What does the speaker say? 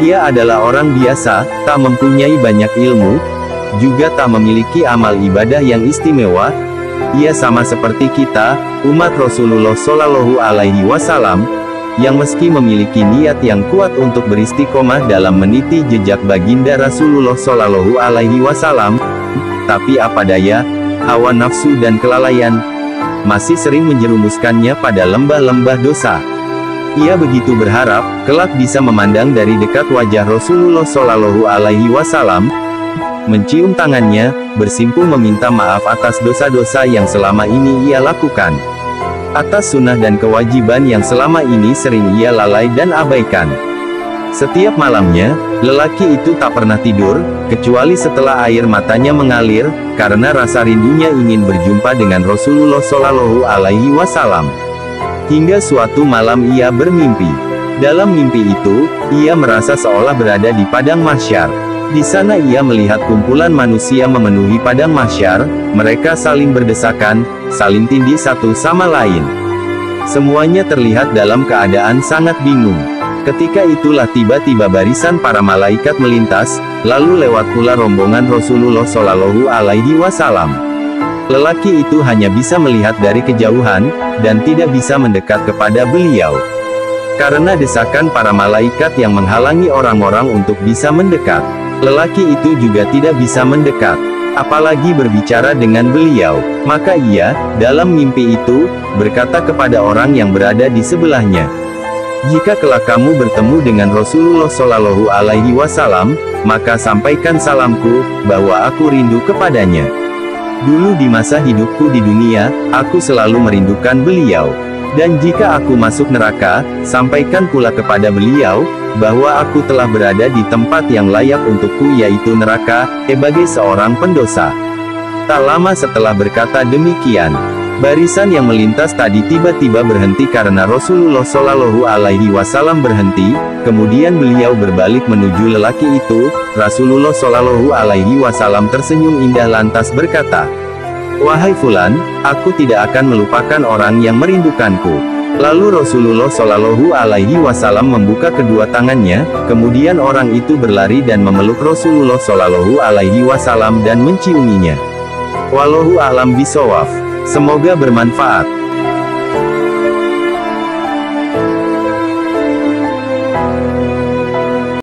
Ia adalah orang biasa, tak mempunyai banyak ilmu, juga tak memiliki amal ibadah yang istimewa. Ia sama seperti kita, umat Rasulullah Shallallahu Alaihi Wasallam, yang meski memiliki niat yang kuat untuk beristiqomah dalam meniti jejak baginda Rasulullah Shallallahu Alaihi Wasallam, tapi apa daya, hawa nafsu dan kelalaian masih sering menjerumuskannya pada lembah-lembah dosa. Ia begitu berharap, kelak bisa memandang dari dekat wajah Rasulullah Shallallahu Alaihi Wasallam, mencium tangannya, bersimpuh meminta maaf atas dosa-dosa yang selama ini ia lakukan, atas sunnah dan kewajiban yang selama ini sering ia lalai dan abaikan. Setiap malamnya, lelaki itu tak pernah tidur, kecuali setelah air matanya mengalir, karena rasa rindunya ingin berjumpa dengan Rasulullah Shallallahu Alaihi Wasallam. Hingga suatu malam ia bermimpi. Dalam mimpi itu, ia merasa seolah berada di padang mahsyar. Di sana ia melihat kumpulan manusia memenuhi padang mahsyar, mereka saling berdesakan, saling tindih satu sama lain. Semuanya terlihat dalam keadaan sangat bingung. Ketika itulah tiba-tiba barisan para malaikat melintas, lalu lewat pula rombongan Rasulullah Shallallahu Alaihi Wasallam. Lelaki itu hanya bisa melihat dari kejauhan, dan tidak bisa mendekat kepada beliau. Karena desakan para malaikat yang menghalangi orang-orang untuk bisa mendekat, lelaki itu juga tidak bisa mendekat, apalagi berbicara dengan beliau. Maka ia, dalam mimpi itu, berkata kepada orang yang berada di sebelahnya, "Jika kelak kamu bertemu dengan Rasulullah Shallallahu Alaihi Wasallam, maka sampaikan salamku, bahwa aku rindu kepadanya. Dulu di masa hidupku di dunia, aku selalu merindukan beliau. Dan jika aku masuk neraka, sampaikan pula kepada beliau, bahwa aku telah berada di tempat yang layak untukku yaitu neraka, sebagai seorang pendosa." Tak lama setelah berkata demikian, barisan yang melintas tadi tiba-tiba berhenti karena Rasulullah Shallallahu Alaihi Wasallam berhenti, kemudian beliau berbalik menuju lelaki itu. Rasulullah Shallallahu Alaihi Wasallam tersenyum indah lantas berkata, "Wahai Fulan, aku tidak akan melupakan orang yang merindukanku." Lalu Rasulullah Shallallahu Alaihi Wasallam membuka kedua tangannya, kemudian orang itu berlari dan memeluk Rasulullah Shallallahu Alaihi Wasallam dan menciuminya. Wallahu a'lam bishawab. Semoga bermanfaat.